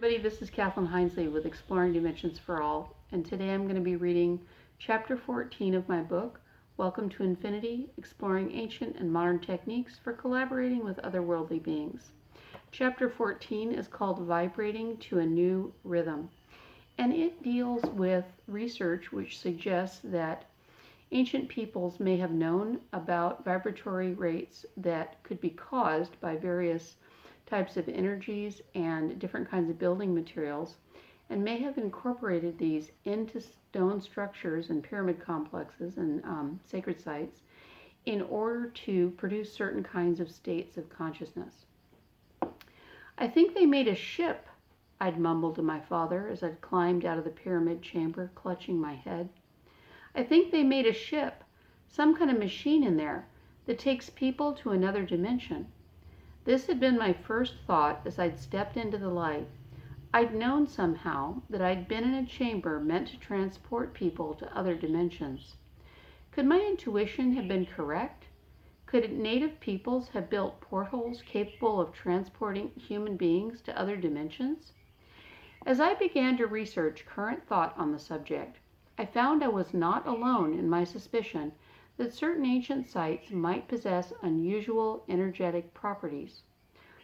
everybody, this is Kathlyn Hinesley with Exploring Dimensions for All, and today I'm going to be reading Chapter 14 of my book, Welcome to Infinity, Exploring Ancient and Modern Techniques for Collaborating with Otherworldly Beings. Chapter 14 is called Vibrating to a New Rhythm, and it deals with research which suggests that ancient peoples may have known about vibratory rates that could be caused by various types of energies and different kinds of building materials, and may have incorporated these into stone structures and pyramid complexes and sacred sites in order to produce certain kinds of states of consciousness. "I think they made a ship," I'd mumbled to my father as I'd climbed out of the pyramid chamber, clutching my head. "I think they made a ship, some kind of machine in there that takes people to another dimension." This had been my first thought as I'd stepped into the light. I'd known somehow that I'd been in a chamber meant to transport people to other dimensions. Could my intuition have been correct? Could native peoples have built portals capable of transporting human beings to other dimensions? As I began to research current thought on the subject, I found I was not alone in my suspicion that certain ancient sites might possess unusual energetic properties.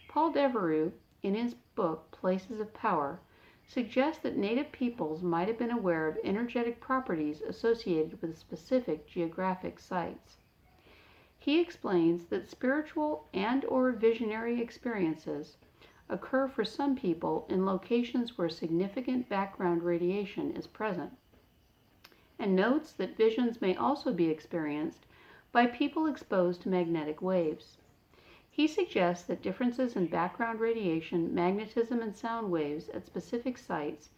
Paul Devereux, in his book Places of Power, suggests that native peoples might have been aware of energetic properties associated with specific geographic sites. He explains that spiritual and/or visionary experiences occur for some people in locations where significant background radiation is present, and notes that visions may also be experienced by people exposed to magnetic waves. He suggests that differences in background radiation, magnetism, and sound waves at specific sites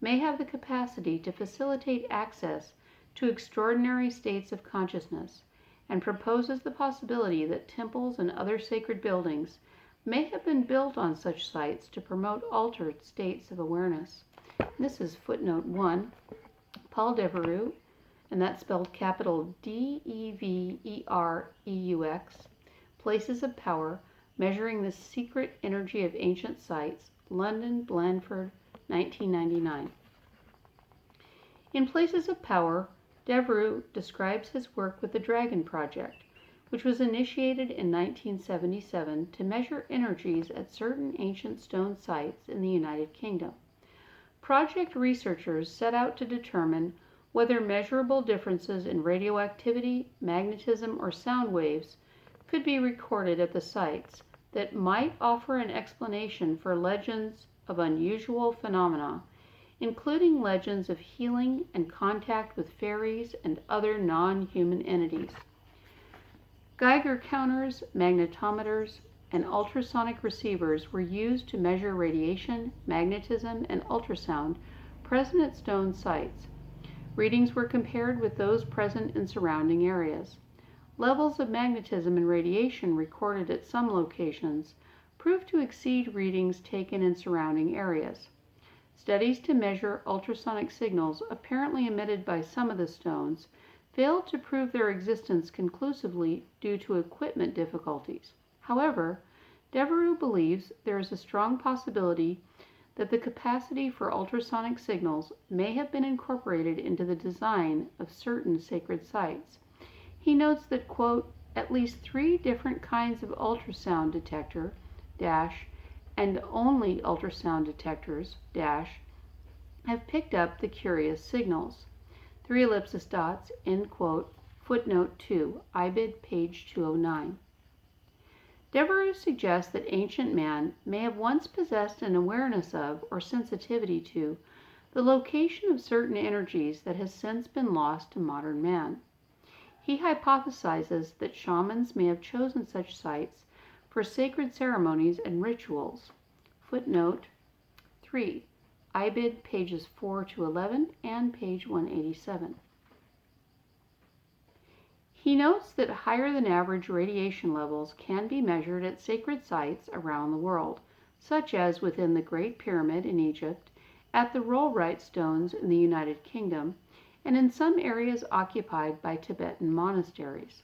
may have the capacity to facilitate access to extraordinary states of consciousness, and proposes the possibility that temples and other sacred buildings may have been built on such sites to promote altered states of awareness. This is footnote 1. Paul Devereux, and that's spelled capital Devereux, Places of Power, Measuring the Secret Energy of Ancient Sites, London, Blandford, 1999. In Places of Power, Devereux describes his work with the Dragon Project, which was initiated in 1977 to measure energies at certain ancient stone sites in the United Kingdom. Project researchers set out to determine whether measurable differences in radioactivity, magnetism, or sound waves could be recorded at the sites that might offer an explanation for legends of unusual phenomena, including legends of healing and contact with fairies and other non-human entities. Geiger counters, magnetometers, and ultrasonic receivers were used to measure radiation, magnetism, and ultrasound present at stone sites. Readings were compared with those present in surrounding areas. Levels of magnetism and radiation recorded at some locations proved to exceed readings taken in surrounding areas. Studies to measure ultrasonic signals apparently emitted by some of the stones failed to prove their existence conclusively due to equipment difficulties. However, Devereux believes there is a strong possibility that the capacity for ultrasonic signals may have been incorporated into the design of certain sacred sites. He notes that, quote, "at least 3 different kinds of ultrasound detector, and only ultrasound detectors, have picked up the curious signals." 3 ellipsis dots, end quote, footnote 2, IBID, page 209. Devereux suggests that ancient man may have once possessed an awareness of, or sensitivity to, the location of certain energies that has since been lost to modern man. He hypothesizes that shamans may have chosen such sites for sacred ceremonies and rituals. Footnote 3, IBID, pages 4 to 11 and page 187. He notes that higher than average radiation levels can be measured at sacred sites around the world, such as within the Great Pyramid in Egypt, at the Rollright Stones in the United Kingdom, and in some areas occupied by Tibetan monasteries.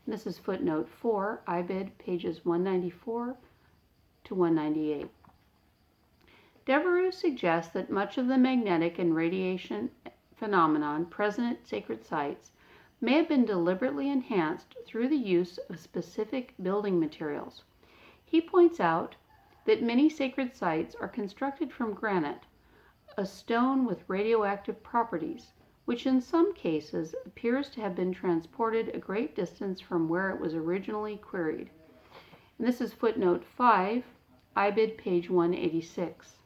And this is footnote 4, IBID, pages 194 to 198. Devereux suggests that much of the magnetic and radiation phenomenon present at sacred sites may have been deliberately enhanced through the use of specific building materials. He points out that many sacred sites are constructed from granite, a stone with radioactive properties, which in some cases appears to have been transported a great distance from where it was originally quarried. And this is footnote 5, IBID page 186.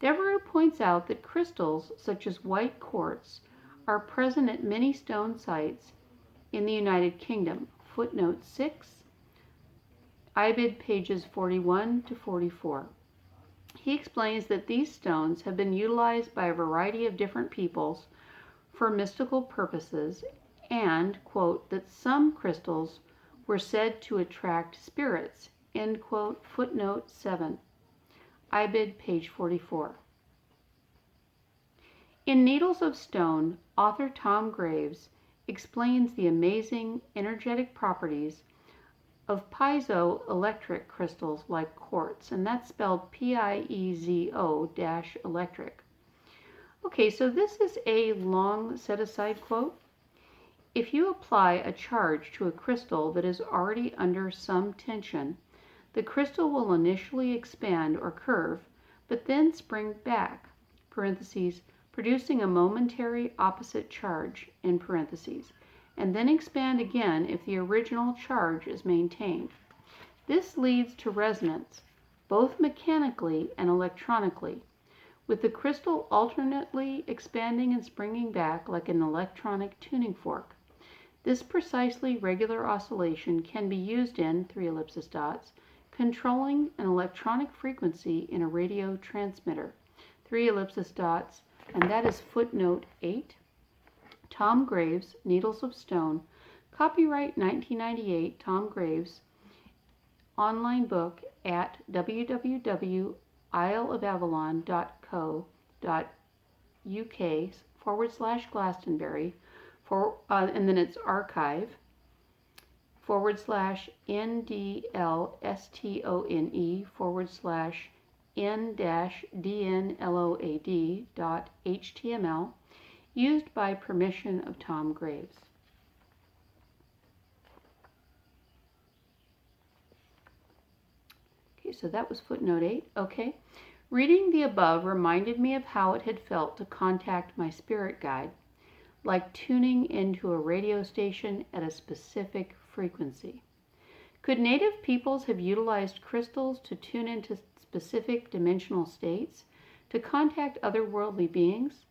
Devereux points out that crystals such as white quartz are present at many stone sites in the United Kingdom. Footnote 6, IBID pages 41 to 44. He explains that these stones have been utilized by a variety of different peoples for mystical purposes and, quote, that some crystals were said to attract spirits, end quote, footnote 7, IBID page 44. In Needles of Stone, author Tom Graves explains the amazing energetic properties of piezoelectric crystals like quartz, and that's spelled Piezo-electric. Okay, so this is a long set-aside quote. If you apply a charge to a crystal that is already under some tension, the crystal will initially expand or curve, but then spring back, parentheses, producing a momentary opposite charge, in parentheses, and then expand again if the original charge is maintained. This leads to resonance, both mechanically and electronically, with the crystal alternately expanding and springing back like an electronic tuning fork. This precisely regular oscillation can be used in, controlling an electronic frequency in a radio transmitter, and that is footnote 8. Tom Graves, Needles of Stone, copyright 1998, Tom Graves, online book at www.isleofAvalon.co.uk/Glastonbury, and then it's archive, /NDLSTONE/N-DNLOAD.html, used by permission of Tom Graves. Okay, so that was footnote 8. Okay. Reading the above reminded me of how it had felt to contact my spirit guide, like tuning into a radio station at a specific frequency. Could native peoples have utilized crystals to tune into specific dimensional states, to contact otherworldly beings?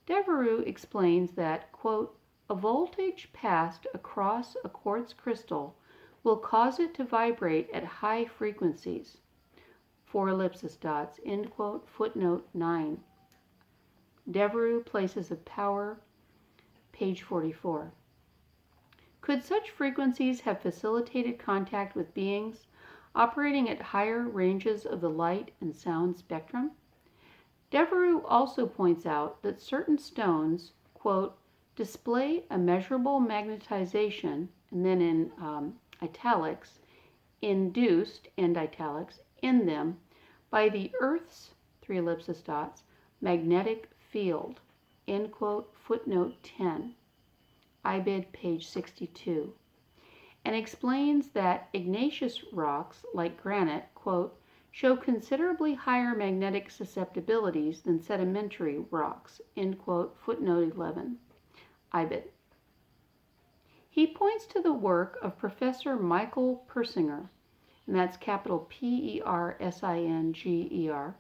Devereux explains that, quote, a voltage passed across a quartz crystal will cause it to vibrate at high frequencies, end quote, footnote 9. Devereux, Places of Power, page 44. Could such frequencies have facilitated contact with beings operating at higher ranges of the light and sound spectrum? Devereux also points out that certain stones, quote, display a measurable magnetization, and then in italics, induced, end italics, in them by the Earth's, magnetic field, end quote, footnote 10, IBID page 62, and explains that igneous rocks like granite, quote, show considerably higher magnetic susceptibilities than sedimentary rocks, end quote, footnote 11, IBID. He points to the work of Professor Michael Persinger, and that's capital Persinger,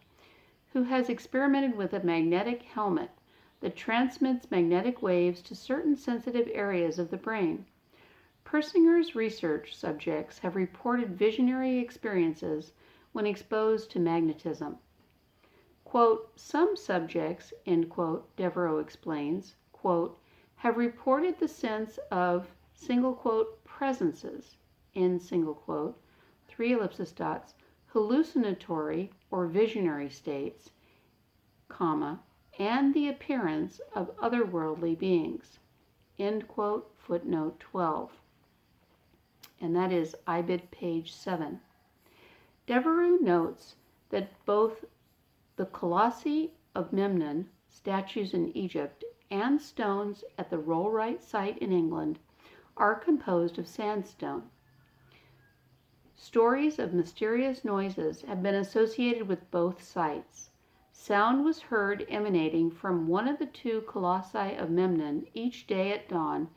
who has experimented with a magnetic helmet that transmits magnetic waves to certain sensitive areas of the brain. Persinger's research subjects have reported visionary experiences when exposed to magnetism. Quote, some subjects, end quote, Devereux explains, quote, have reported the sense of, single quote, presences, in single quote, hallucinatory or visionary states, comma, and the appearance of otherworldly beings, end quote, footnote 12. And that is IBID page 7. Devereux notes that both The colossi of Memnon, statues in Egypt, and stones at the Rollright site in England are composed of sandstone. Stories of mysterious noises have been associated with both sites. Sound was heard emanating from one of the two colossi of Memnon each day at dawn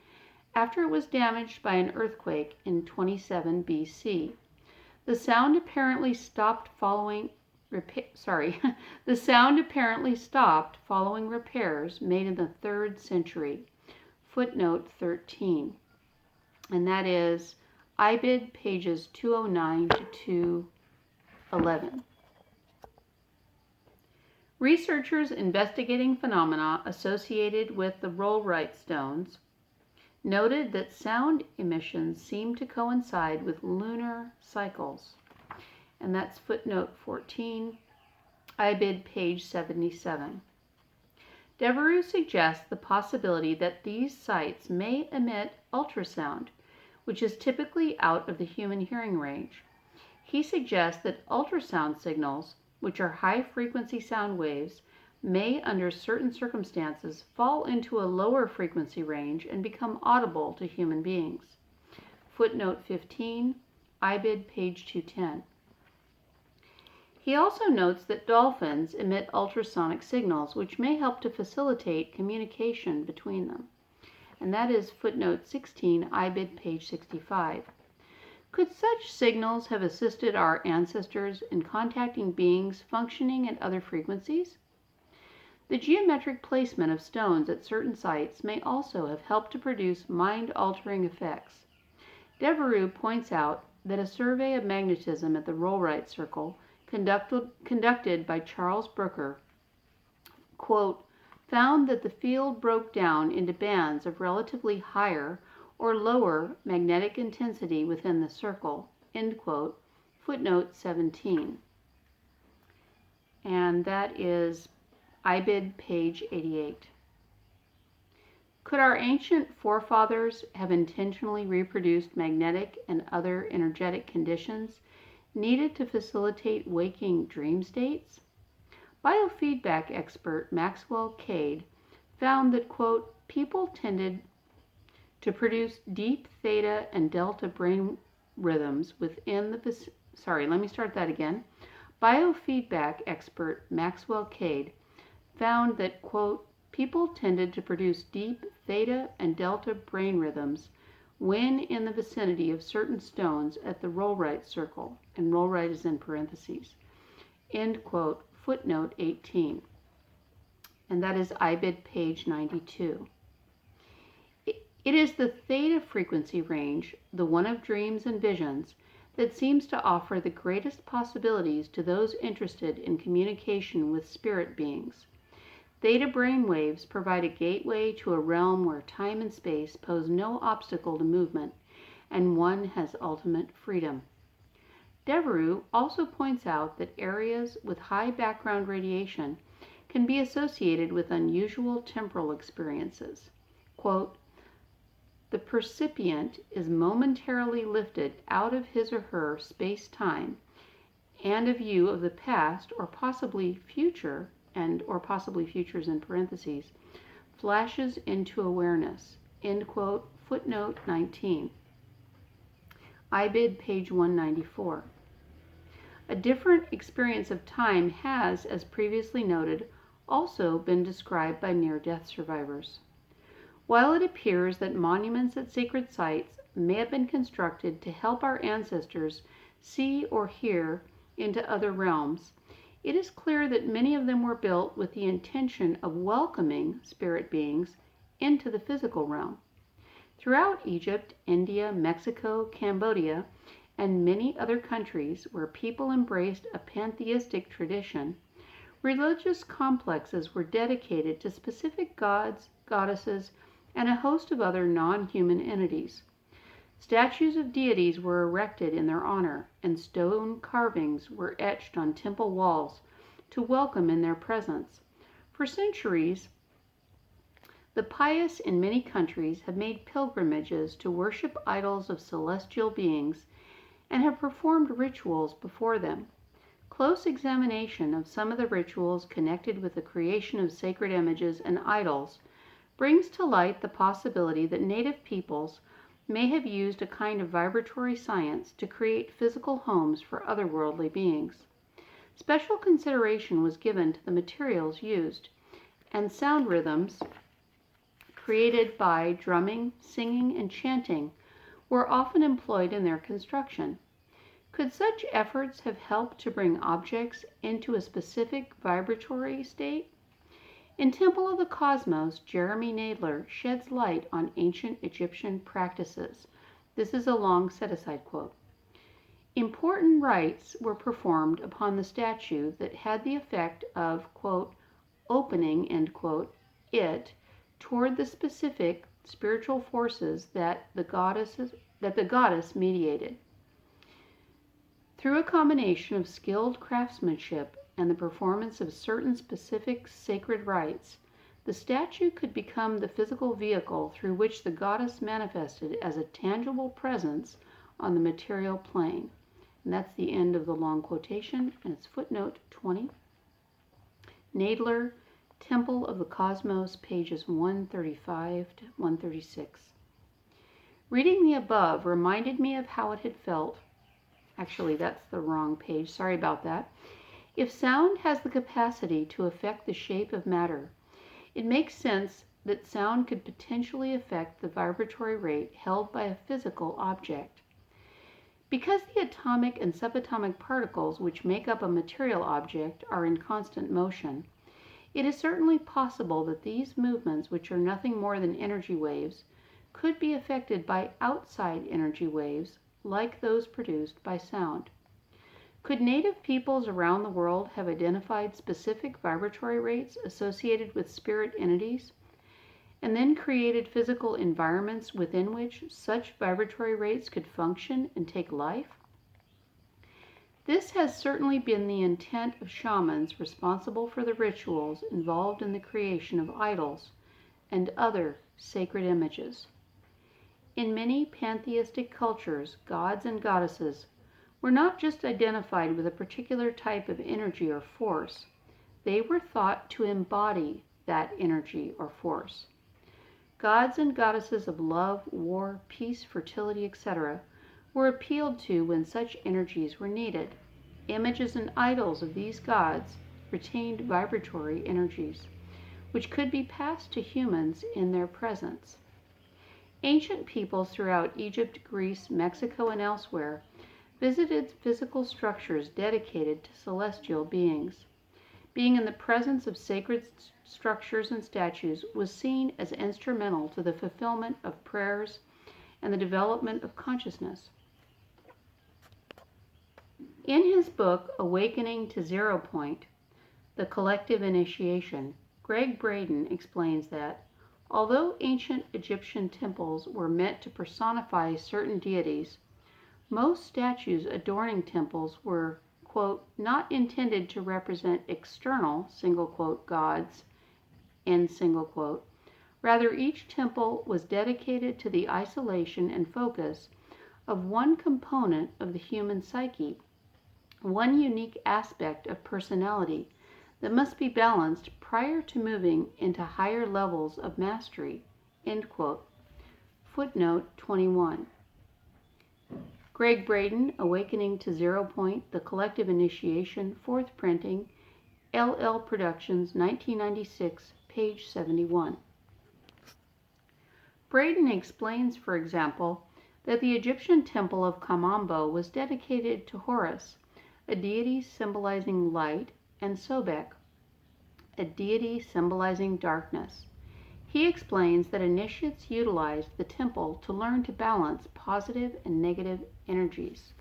after it was damaged by an earthquake in 27 BC. The sound apparently stopped following repairs made in the 3rd century. Footnote 13. And that is IBID pages 209 to 211. Researchers investigating phenomena associated with the Rollright stones noted that sound emissions seem to coincide with lunar cycles. And that's footnote 14, IBID page 77. Devereux suggests the possibility that these sites may emit ultrasound, which is typically out of the human hearing range. He suggests that ultrasound signals, which are high-frequency sound waves, may, under certain circumstances, fall into a lower frequency range and become audible to human beings. Footnote 15, IBID page 210. He also notes that dolphins emit ultrasonic signals, which may help to facilitate communication between them. And that is footnote 16, IBID page 65. Could such signals have assisted our ancestors in contacting beings functioning at other frequencies? The geometric placement of stones at certain sites may also have helped to produce mind-altering effects. Devereux points out that a survey of magnetism at the Rollright Circle, conducted by Charles Brooker, quote, found that the field broke down into bands of relatively higher or lower magnetic intensity within the circle, end quote, footnote 17. And that is IBID page 88. Could our ancient forefathers have intentionally reproduced magnetic and other energetic conditions needed to facilitate waking dream states? Biofeedback expert Maxwell Cade found that, quote, people tended to produce deep theta and delta brain rhythms within the Biofeedback expert Maxwell Cade found that, quote, people tended to produce deep theta and delta brain rhythms when in the vicinity of certain stones at the Rollright Circle, and Rollright is in parentheses, end quote, footnote 18. And that is IBID page 92. It is the theta frequency range, the one of dreams and visions, that seems to offer the greatest possibilities to those interested in communication with spirit beings. Theta brainwaves provide a gateway to a realm where time and space pose no obstacle to movement, and one has ultimate freedom. Devereux also points out that areas with high background radiation can be associated with unusual temporal experiences. Quote, the percipient is momentarily lifted out of his or her space-time and a view of the past or possibly future, or possibly futures in parentheses, flashes into awareness, end quote, footnote 19. IBID page 194. A different experience of time has, as previously noted, also been described by near-death survivors. While it appears that monuments at sacred sites may have been constructed to help our ancestors see or hear into other realms, it is clear that many of them were built with the intention of welcoming spirit beings into the physical realm. Throughout Egypt, India, Mexico, Cambodia, and many other countries where people embraced a pantheistic tradition, religious complexes were dedicated to specific gods, goddesses, and a host of other non-human entities. Statues of deities were erected in their honor, and stone carvings were etched on temple walls to welcome in their presence. For centuries, the pious in many countries have made pilgrimages to worship idols of celestial beings and have performed rituals before them. Close examination of some of the rituals connected with the creation of sacred images and idols brings to light the possibility that native peoples may have used a kind of vibratory science to create physical homes for otherworldly beings. Special consideration was given to the materials used, and sound rhythms created by drumming, singing, and chanting were often employed in their construction. Could such efforts have helped to bring objects into a specific vibratory state? In Temple of the Cosmos, Jeremy Nadler sheds light on ancient Egyptian practices. This is a long set-aside quote. Important rites were performed upon the statue that had the effect of, quote, opening, end quote, it toward the specific spiritual forces that the goddess mediated. Through a combination of skilled craftsmanship and the performance of certain specific sacred rites, the statue could become the physical vehicle through which the goddess manifested as a tangible presence on the material plane. And that's the end of the long quotation, and it's footnote 20. Nadler, Temple of the Cosmos, pages 135 to 136. Reading the above reminded me of how it had felt. Actually, that's the wrong page. Sorry about that. If sound has the capacity to affect the shape of matter, it makes sense that sound could potentially affect the vibratory rate held by a physical object. Because the atomic and subatomic particles which make up a material object are in constant motion, it is certainly possible that these movements, which are nothing more than energy waves, could be affected by outside energy waves like those produced by sound. Could native peoples around the world have identified specific vibratory rates associated with spirit entities, and then created physical environments within which such vibratory rates could function and take life? This has certainly been the intent of shamans responsible for the rituals involved in the creation of idols and other sacred images. In many pantheistic cultures, gods and goddesses were not just identified with a particular type of energy or force, they were thought to embody that energy or force. Gods and goddesses of love, war, peace, fertility, etc. were appealed to when such energies were needed. Images and idols of these gods retained vibratory energies, which could be passed to humans in their presence. Ancient peoples throughout Egypt, Greece, Mexico, and elsewhere visited physical structures dedicated to celestial beings. Being in the presence of sacred structures and statues was seen as instrumental to the fulfillment of prayers and the development of consciousness. In his book, Awakening to Zero Point, The Collective Initiation, Greg Braden explains that, although ancient Egyptian temples were meant to personify certain deities, most statues adorning temples were, quote, not intended to represent external, single quote, gods, end single quote. Rather, each temple was dedicated to the isolation and focus of one component of the human psyche, one unique aspect of personality that must be balanced prior to moving into higher levels of mastery, end quote. Footnote 21. Greg Braden, Awakening to Zero Point, The Collective Initiation, 4th printing, LL Productions, 1996, page 71. Braden explains, for example, that the Egyptian temple of Kamambo was dedicated to Horus, a deity symbolizing light, and Sobek, a deity symbolizing darkness. He explains that initiates utilized the temple to learn to balance positive and negative energies.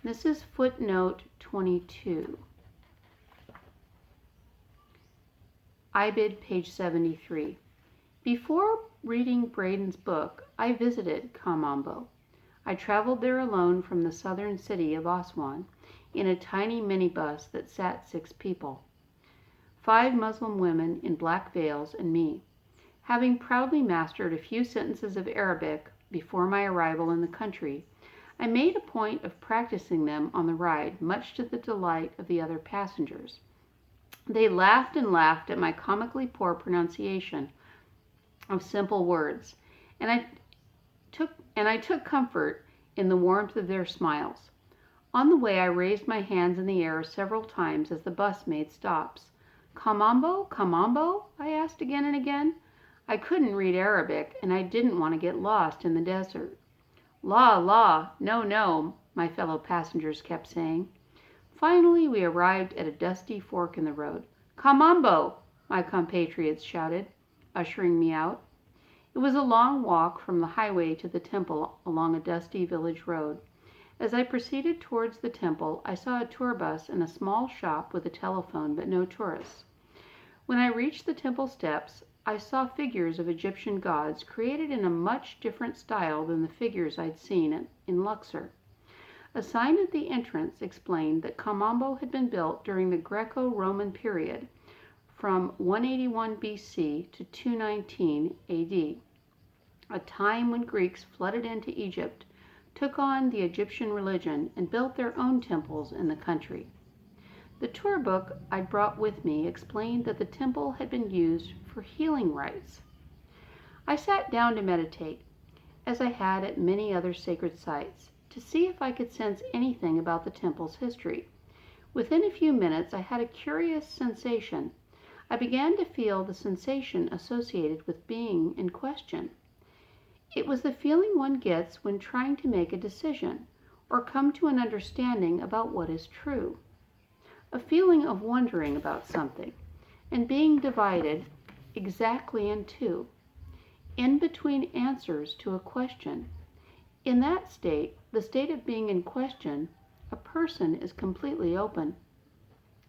This is footnote 22. IBID, page 73. Before reading Braden's book, I visited Kamambo. I traveled there alone from the southern city of Aswan in a tiny minibus that sat 6 people. 5 Muslim women in black veils and me. Having proudly mastered a few sentences of Arabic before my arrival in the country, I made a point of practicing them on the ride, much to the delight of the other passengers. They laughed and laughed at my comically poor pronunciation of simple words, and I took comfort in the warmth of their smiles. On the way I raised my hands in the air several times as the bus made stops. "Kamambo? Kamambo?" I asked again and again. I couldn't read Arabic, and I didn't want to get lost in the desert. "La, la, no, no," my fellow passengers kept saying. Finally we arrived at a dusty fork in the road. "Kamambo!" my compatriots shouted, ushering me out. It was a long walk from the highway to the temple along a dusty village road. As I proceeded towards the temple, I saw a tour bus and a small shop with a telephone, but no tourists. When I reached the temple steps, I saw figures of Egyptian gods created in a much different style than the figures I'd seen in Luxor. A sign at the entrance explained that Kamambo had been built during the Greco-Roman period, from 181 BC to 219 AD, a time when Greeks flooded into Egypt, took on the Egyptian religion, and built their own temples in the country. The tour book I'd brought with me explained that the temple had been used for healing rites. I sat down to meditate, as I had at many other sacred sites, to see if I could sense anything about the temple's history. Within a few minutes I had a curious sensation. I began to feel the sensation associated with being in question. It was the feeling one gets when trying to make a decision or come to an understanding about what is true. A feeling of wondering about something and being divided exactly in two, in between answers to a question. In that state, the state of being in question, a person is completely open.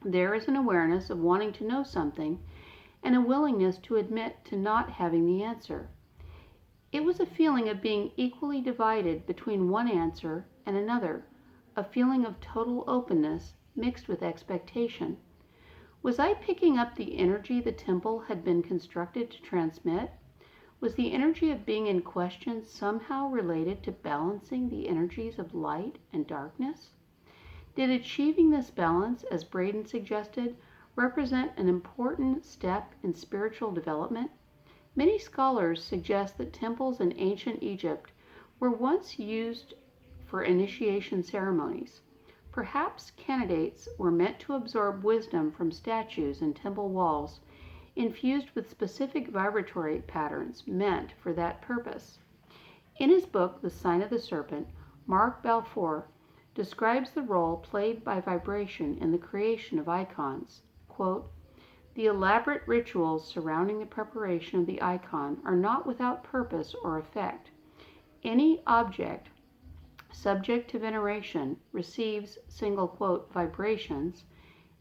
There is an awareness of wanting to know something and a willingness to admit to not having the answer. It was a feeling of being equally divided between one answer and another, a feeling of total openness mixed with expectation. Was I picking up the energy the temple had been constructed to transmit? Was the energy of being in question somehow related to balancing the energies of light and darkness? Did achieving this balance, as Braden suggested, represent an important step in spiritual development? Many scholars suggest that temples in ancient Egypt were once used for initiation ceremonies. Perhaps candidates were meant to absorb wisdom from statues and temple walls, infused with specific vibratory patterns meant for that purpose. In his book, The Sign of the Serpent, Mark Balfour describes the role played by vibration in the creation of icons. Quote, "The elaborate rituals surrounding the preparation of the icon are not without purpose or effect. Any object subject to veneration receives single quote vibrations,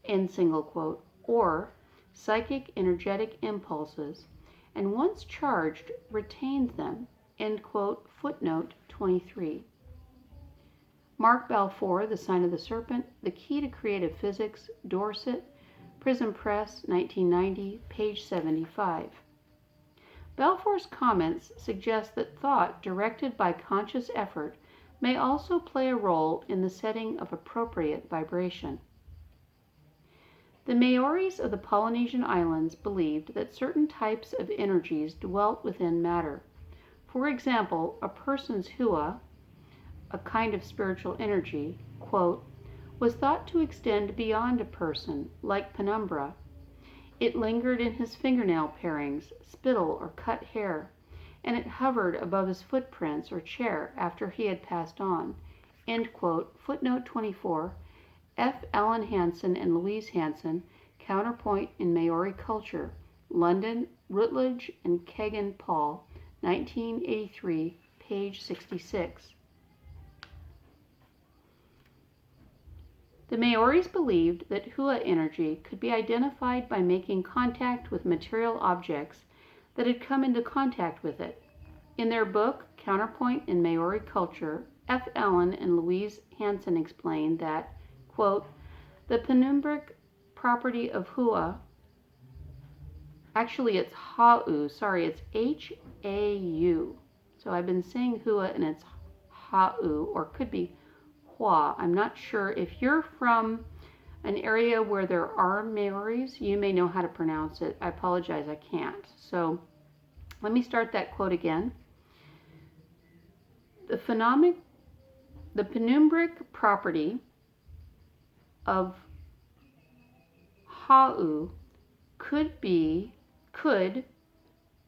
end single quote, or psychic energetic impulses, and once charged retains them," end quote, footnote 23. Mark Balfour, The Sign of the Serpent, The Key to Creative Physics, Dorset, Prism Press, 1990, page 75. Balfour's comments suggest that thought directed by conscious effort may also play a role in the setting of appropriate vibration. The Maoris of the Polynesian Islands believed that certain types of energies dwelt within matter. For example, a person's hua, a kind of spiritual energy, quote, was thought to extend beyond a person, like penumbra. It lingered in his fingernail parings, spittle, or cut hair, and it hovered above his footprints or chair after he had passed on. End quote. Footnote 24. F. Allen Hansen and Louise Hansen, Counterpoint in Maori Culture, London, Routledge and Kegan Paul, 1983, page 66. The Maoris believed that hua energy could be identified by making contact with material objects that had come into contact with it. In their book, Counterpoint in Maori Culture, F. Allen and Louise Hansen explained that, quote, the penumbric property of hua, actually it's ha'u, sorry, it's H-A-U. So I've been saying hua and it's ha'u, or could be hua. I'm not sure. If you're from an area where there are Maoris, you may know how to pronounce it. I apologize, I can't. So let me start that quote again. The penumbric property of ha'u could,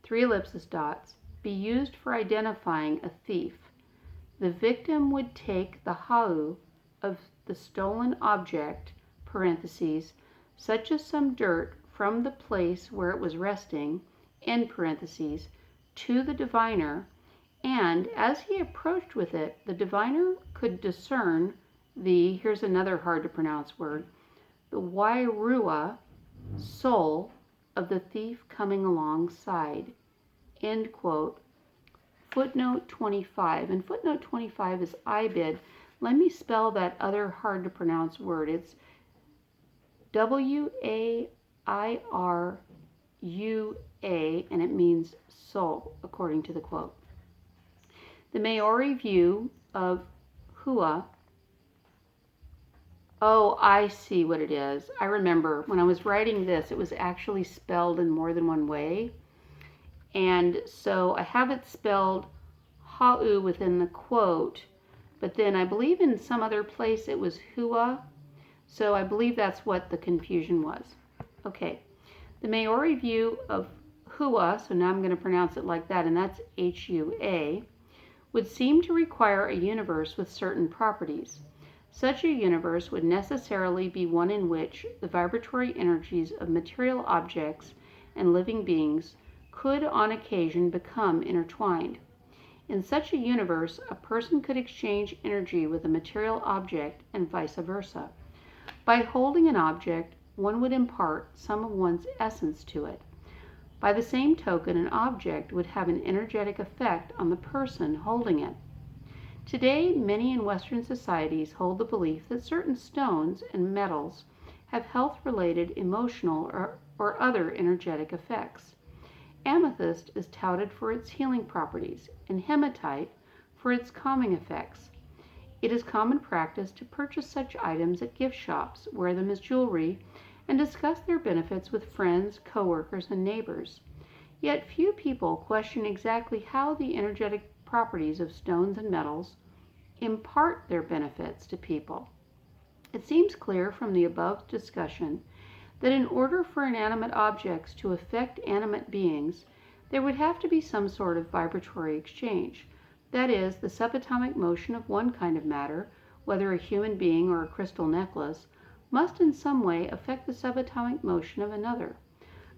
3 ellipsis dots, be used for identifying a thief. The victim would take the ha'u of the stolen object, parentheses, such as some dirt from the place where it was resting, end parentheses, to the diviner, and as he approached with it, the diviner could discern the, here's another hard to pronounce word, the wairua, soul of the thief coming alongside. End quote. Footnote 25. And footnote 25 is IBID. Let me spell that other hard to pronounce word. It's WAIRUA, and it means soul, according to the quote. The Maori view of hua. Oh, I see what it is. I remember when I was writing this, it was actually spelled in more than one way. And so I have it spelled ha'u within the quote, but then I believe in some other place it was hua. So I believe that's what the confusion was. Okay, the Maori view of hua, so now I'm going to pronounce it like that, and that's H-U-A, would seem to require a universe with certain properties. Such a universe would necessarily be one in which the vibratory energies of material objects and living beings could on occasion become intertwined. In such a universe, a person could exchange energy with a material object and vice versa. By holding an object, one would impart some of one's essence to it. By the same token, an object would have an energetic effect on the person holding it. Today, many in Western societies hold the belief that certain stones and metals have health-related emotional or other energetic effects. Amethyst is touted for its healing properties, and hematite for its calming effects. It is common practice to purchase such items at gift shops, wear them as jewelry, and discuss their benefits with friends, co-workers, and neighbors. Yet few people question exactly how the energetic properties of stones and metals impart their benefits to people. It seems clear from the above discussion that in order for inanimate objects to affect animate beings, there would have to be some sort of vibratory exchange. That is, the subatomic motion of one kind of matter, whether a human being or a crystal necklace, must in some way affect the subatomic motion of another.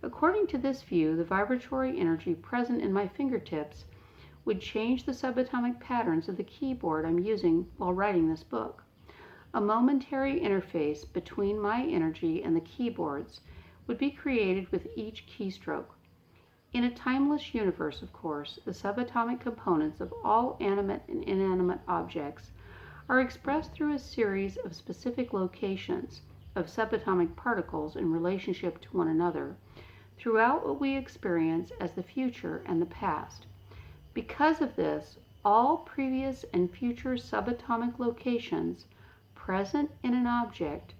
According to this view, the vibratory energy present in my fingertips would change the subatomic patterns of the keyboard I'm using while writing this book. A momentary interface between my energy and the keyboards would be created with each keystroke. In a timeless universe, of course, the subatomic components of all animate and inanimate objects are expressed through a series of specific locations of subatomic particles in relationship to one another throughout what we experience as the future and the past. Because of this, all previous and future subatomic locations present in an object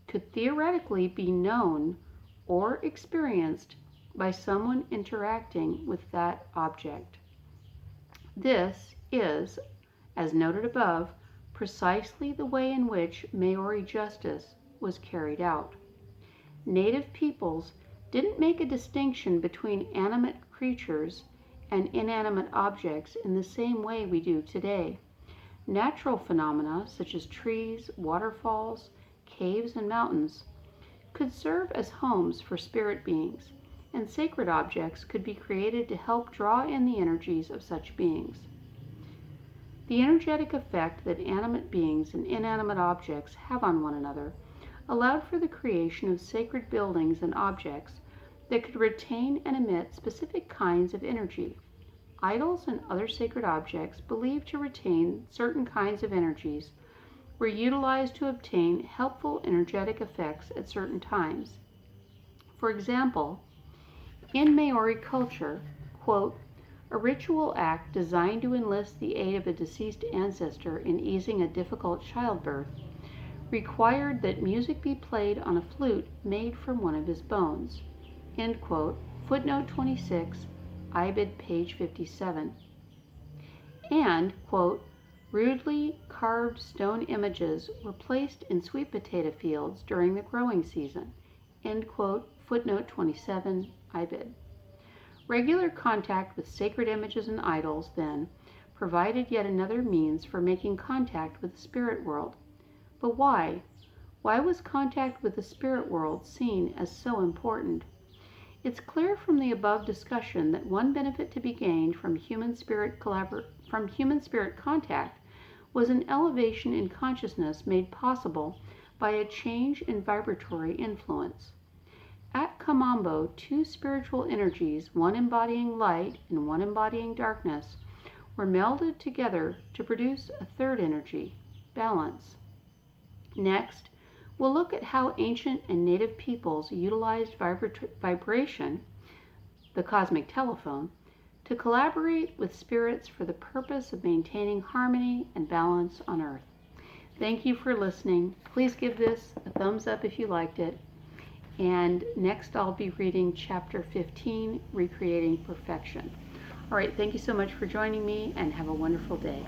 could theoretically be known or experienced by someone interacting with that object. This is, as noted above, precisely the way in which Maori justice was carried out. Native peoples didn't make a distinction between animate creatures and inanimate objects in the same way we do today. Natural phenomena such as trees, waterfalls, caves, and mountains could serve as homes for spirit beings, and sacred objects could be created to help draw in the energies of such beings. The energetic effect that animate beings and inanimate objects have on one another allowed for the creation of sacred buildings and objects that could retain and emit specific kinds of energy. Idols and other sacred objects believed to retain certain kinds of energies were utilized to obtain helpful energetic effects at certain times. For example, in Maori culture, quote, a ritual act designed to enlist the aid of a deceased ancestor in easing a difficult childbirth, required that music be played on a flute made from one of his bones. End quote. Footnote 26, Ibid, page 57. And, quote, rudely carved stone images were placed in sweet potato fields during the growing season. End quote. Footnote 27, Ibid. Regular contact with sacred images and idols, then, provided yet another means for making contact with the spirit world. But why? Why was contact with the spirit world seen as so important? It's clear from the above discussion that one benefit to be gained from human-spirit contact was an elevation in consciousness made possible by a change in vibratory influence. At Kamambo, two spiritual energies, one embodying light and one embodying darkness, were melded together to produce a third energy, balance. Next, we'll look at how ancient and native peoples utilized vibration, the cosmic telephone, to collaborate with spirits for the purpose of maintaining harmony and balance on Earth. Thank you for listening. Please give this a thumbs up if you liked it. And next I'll be reading Chapter 15, Recreating Perfection. All right, thank you so much for joining me, and have a wonderful day.